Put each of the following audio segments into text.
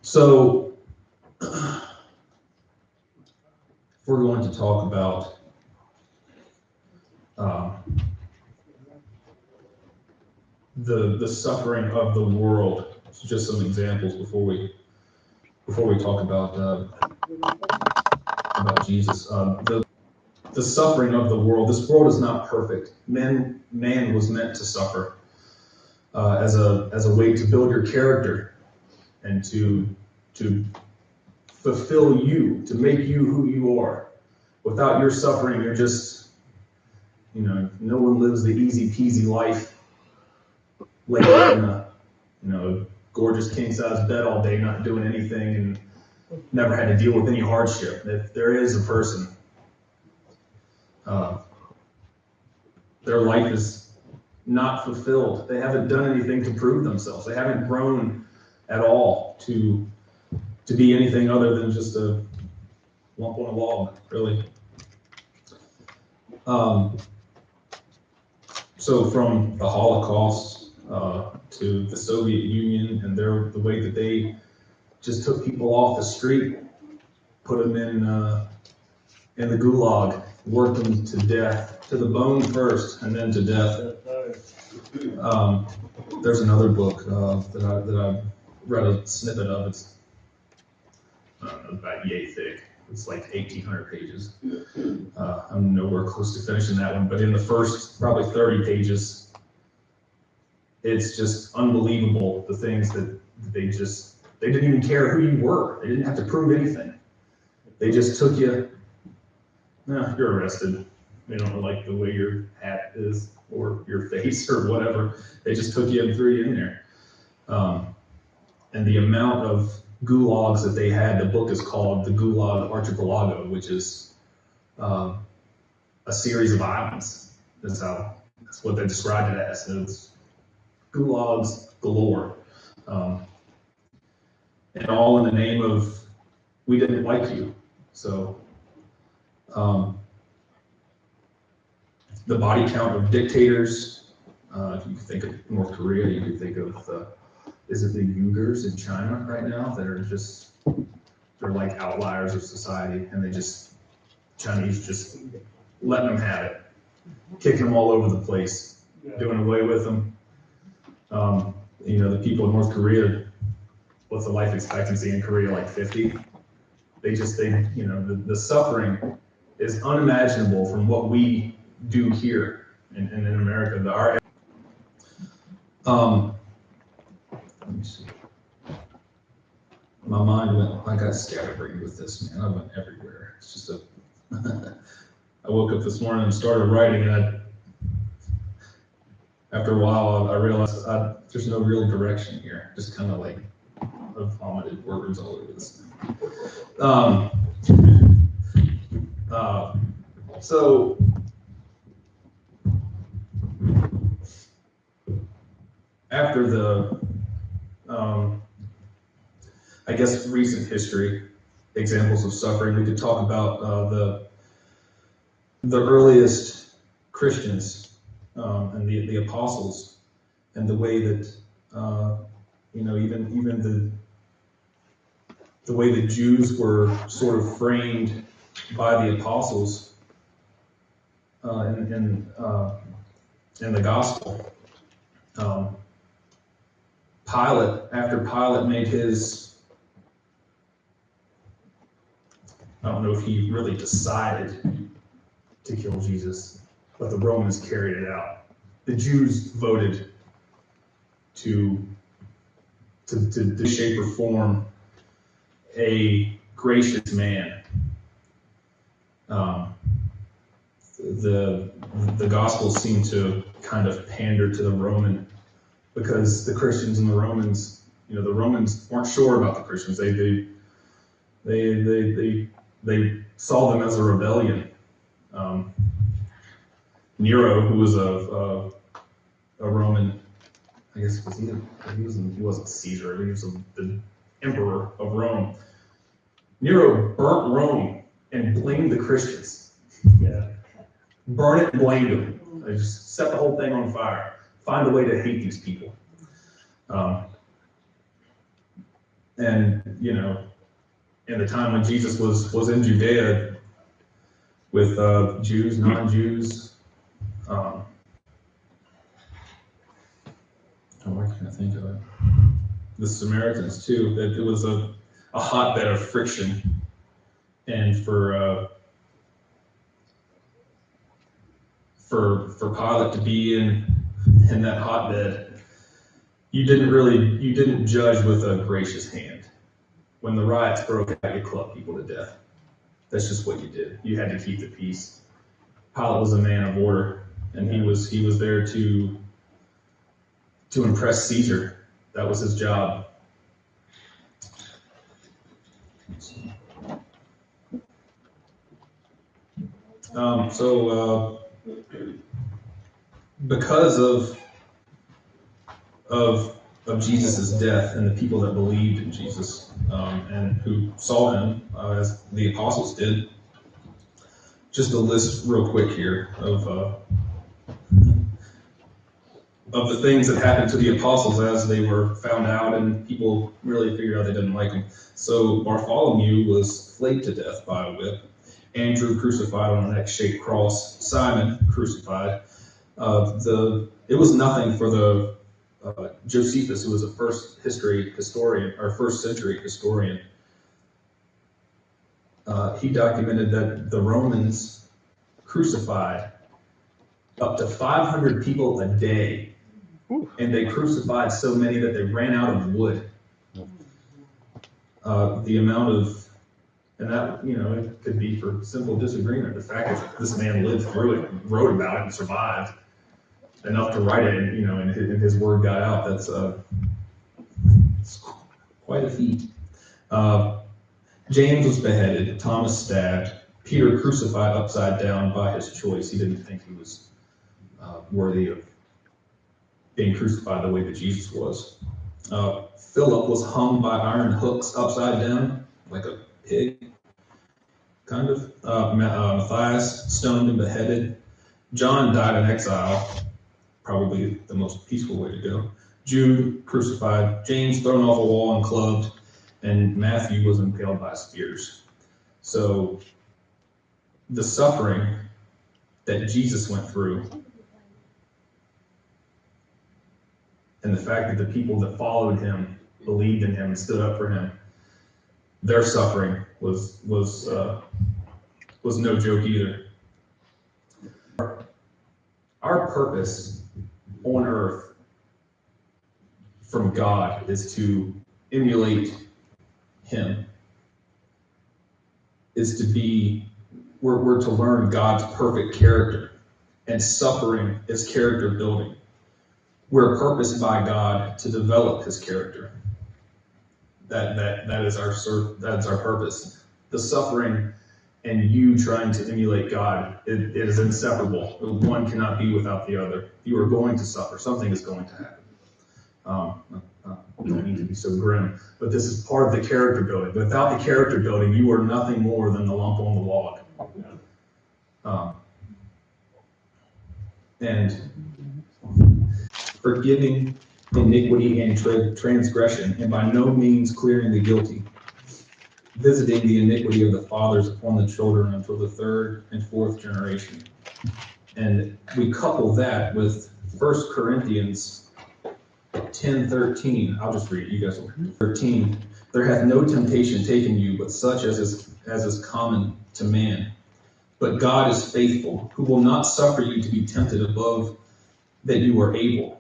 So, if we're going to talk about the suffering of the world, just some examples before we talk about Jesus. The suffering of the world. This world is not perfect. Man was meant to suffer as a way to build your character and to fulfill you, to make you who you are. Without your suffering, you're just, no one lives the easy peasy life, laid in a gorgeous king size bed all day, not doing anything, and never had to deal with any hardship. If there is a person, their life is not fulfilled. They haven't done anything to prove themselves. They haven't grown at all to be anything other than just a lump on a log, really. So from the Holocaust to the Soviet Union and the way that they just took people off the street, put them in the gulag, worked them to death, to the bone first, and then to death. There's another book that I read a snippet of. It's about yay thick. It's like 1,800 pages. I'm nowhere close to finishing that one, but in the first probably 30 pages, it's just unbelievable the things that they didn't even care who you were. They didn't have to prove anything. They just took you. You're arrested. They don't like the way your hat is or your face or whatever. They just took you and threw you in there. And the amount of gulags that they had, the book is called The Gulag Archipelago, which is a series of islands. That's what they described it as. It's gulags galore. And all in the name of, we didn't like you. So the body count of dictators, if you think of North Korea, you could think of is it the Uyghurs in China right now that are they're like outliers of society, and Chinese just letting them have it, kicking them all over the place, doing away with them. The people in North Korea, what's the life expectancy in Korea, like 50? The suffering is unimaginable from what we do here in America. Let me see. My mind I got scatterbrained with this, man. I went everywhere. It's just I woke up this morning and started writing, and after a while, I realized there's no real direction here. Just kind of like I've vomited words all over this thing. So after the I guess recent history, examples of suffering, we could talk about the earliest Christians and the apostles, and the way that even the way the Jews were sort of framed by the apostles in the gospel. After Pilate made his, I don't know if he really decided to kill Jesus, but the Romans carried it out. The Jews voted to shape or form a gracious man. The Gospels seem to kind of pander to the Roman, because the Christians and the Romans weren't sure about the Christians. They saw them as a rebellion. Nero, who was a Roman, I guess he wasn't Caesar. He was the emperor of Rome. Nero burnt Rome and blamed the Christians. Yeah, burn it and blame them. They just set the whole thing on fire. Find a way to hate these people. And, you know, in the time when Jesus was in Judea with Jews, non-Jews, why can't I think of it? The Samaritans too. That it was a hotbed of friction, and for Pilate to be in that hotbed, you didn't judge with a gracious hand. When the riots broke out, you clubbed people to death. That's just what you did. You had to keep the peace. Pilate was a man of order, and he was there to impress Caesar. That was his job. Because of Jesus' death and the people that believed in Jesus and who saw him as the apostles did, just a list real quick here of the things that happened to the apostles as they were found out and people really figured out they didn't like them. So Bartholomew was flayed to death by a whip. Andrew crucified on an X-shaped cross. Simon crucified. It was nothing for the Josephus, who was a first century historian. He documented that the Romans crucified up to 500 people a day. Ooh. And they crucified so many that they ran out of wood. The amount of, and that, you know, it could be for simple disagreement. The fact that this man lived through it, wrote about it, and survived enough to write it, and, you know, and his word got out. That's it's quite a feat. James was beheaded. Thomas stabbed. Peter crucified upside down by his choice. He didn't think he was worthy of being crucified the way that Jesus was. Philip was hung by iron hooks upside down, like a pig, kind of. Matthias stoned and beheaded. John died in exile, probably the most peaceful way to go. Jude crucified. James thrown off a wall and clubbed. And Matthew was impaled by spears. So the suffering that Jesus went through, and the fact that the people that followed him believed in him and stood up for him, their suffering was no joke either. Our purpose on earth from God is to emulate him, is to be, we're to learn God's perfect character, and suffering is character building. We're purposed by God to develop his character. That's our purpose. The suffering and you trying to emulate God, it is inseparable. One cannot be without the other. You are going to suffer. Something is going to happen. I don't mean to be so grim, but this is part of the character building. Without the character building, you are nothing more than the lump on the log. And forgiving iniquity and transgression, and by no means clearing the guilty, visiting the iniquity of the fathers upon the children until the third and fourth generation. And we couple that with 1 Corinthians 10:13. I'll just read it. You guys will. 13. There hath no temptation taken you, but such as is common to man. But God is faithful, who will not suffer you to be tempted above that you are able,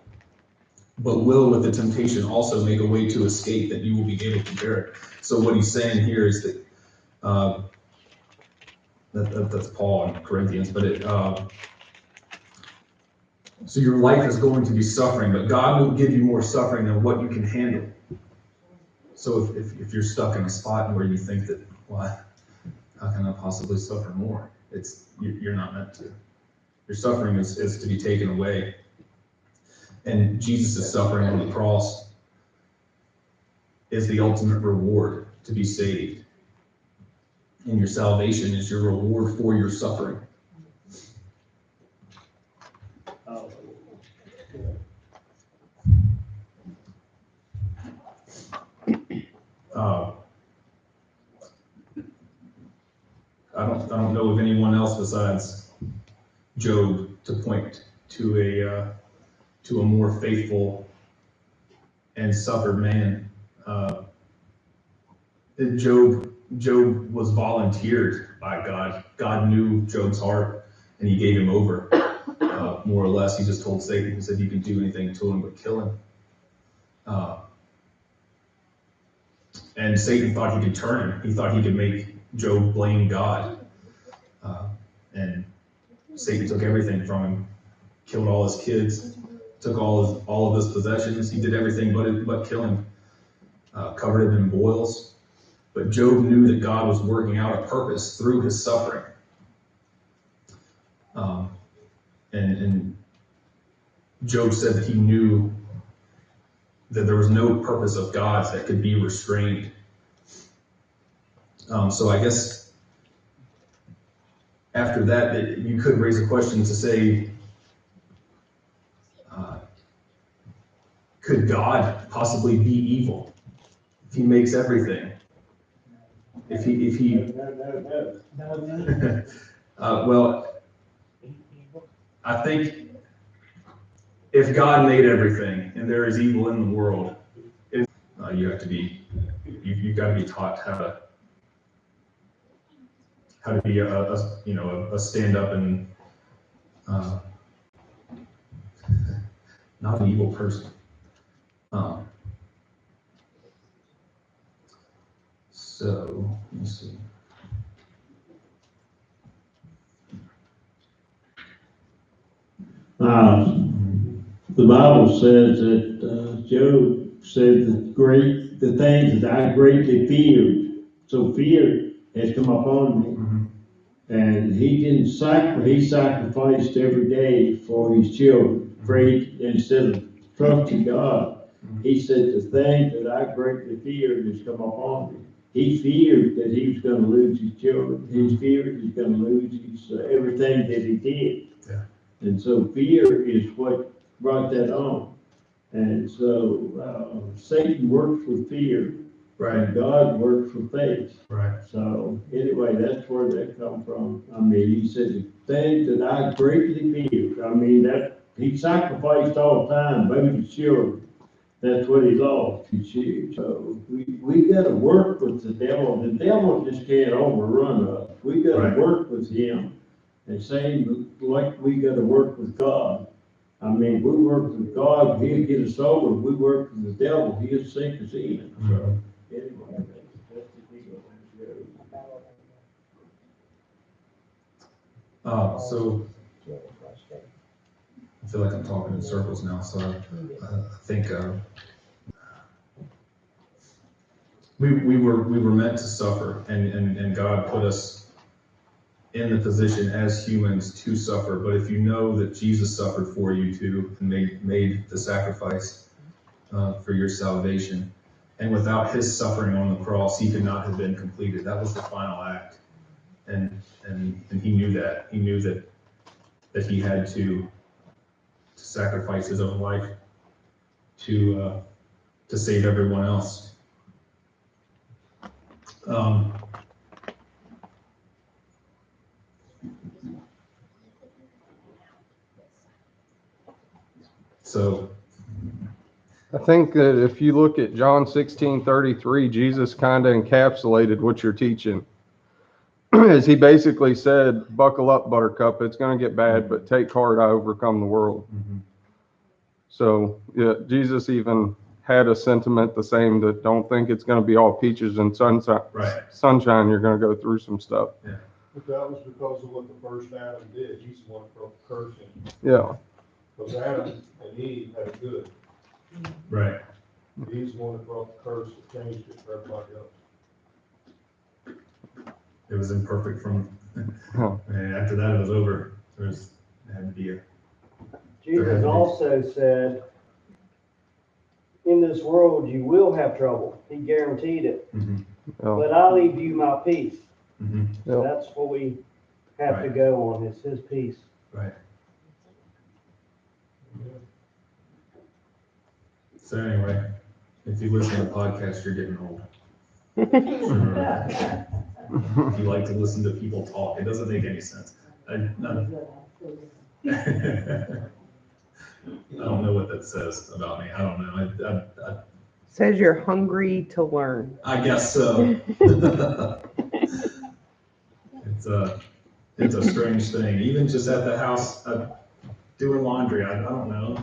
but will with the temptation also make a way to escape, that you will be able to bear it. So what he's saying here is that that's Paul in Corinthians, but so your life is going to be suffering, but God will give you more suffering than what you can handle. So if you're stuck in a spot where you think that, well, how can I possibly suffer more? You're not meant to. Your suffering is to be taken away. And Jesus' suffering on the cross is the ultimate reward to be saved. And your salvation is your reward for your suffering. Uh, I don't know of anyone else besides Job to point to a more faithful and suffered man. Job was volunteered by God. God knew Job's heart, and he gave him over. More or less, he just told Satan, he said, you can do anything to him but kill him. And Satan thought he could turn him. He thought he could make Job blame God. And Satan took everything from him, killed all his kids, took all of his possessions. He did everything but kill him, covered him in boils. But Job knew that God was working out a purpose through his suffering. And Job said that he knew that there was no purpose of God's that could be restrained. So I guess after that you could raise a question to say, could God possibly be evil if he makes everything? If he well, I think if God made everything and there is evil in the world, you've got to be taught how to be a stand up and not an evil person. So let me see. The Bible says that Job said the things that I greatly feared. So fear has come upon me. Mm-hmm. And he sacrificed every day for his children, afraid instead of trusting God. Mm-hmm. He said, the thing that I greatly feared has come upon me. He feared that he was going to lose his children. He feared he's going to lose his everything that he did. Yeah. And so fear is what brought that on. And so Satan works with fear, Right. and God works with faith. Right. So anyway, that's where that come from. I mean, he said the thing that I greatly feared. I mean, that he sacrificed all the time, baby his children. That's what he lost, his children. So we got to work with the devil. The devil just can't overrun us. We got to Right. work with him. And same like we got to work with God. I mean, we work with God, he'll get us over. We work with the devil, he'll sink us in. So anyway, that's the deal. So I feel like I'm talking in circles now. So I think we were meant to suffer, and God put us in the position as humans to suffer. But if you know that Jesus suffered for you too, and made the sacrifice for your salvation, and without his suffering on the cross, he could not have been completed. That was the final act, and he knew that. He knew that he had to sacrifice his own life to save everyone else. So I think that if you look at John 16:33, Jesus kind of encapsulated what you're teaching. As he basically said, buckle up, buttercup, it's going to get bad, but take heart, I overcome the world. mm-hmm. So yeah, Jesus even had a sentiment the same, that don't think it's going to be all peaches and sunshine. Right. Sunshine, you're going to go through some stuff. Yeah. But that was because of what the first Adam did. He's the one that broke the curse in. Yeah. Because Adam and Eve had it good. Right. He's the one that broke the curse that changed it for everybody else. It was imperfect from, Huh. and after that it was over. There had to be a. Jesus also said, in this world you will have trouble. He guaranteed it. Mm-hmm. Yeah. But I leave you my peace. Mm-hmm. Yeah. That's what we have to Right. go on, is his peace. Right. So anyway, if you listen to the podcast, you're getting old. You like to listen to people talk. It doesn't make any sense. I don't know what that says about me. I don't know. Says you're hungry to learn. I guess so. It's a strange thing. Even just at the house, doing laundry, I don't know.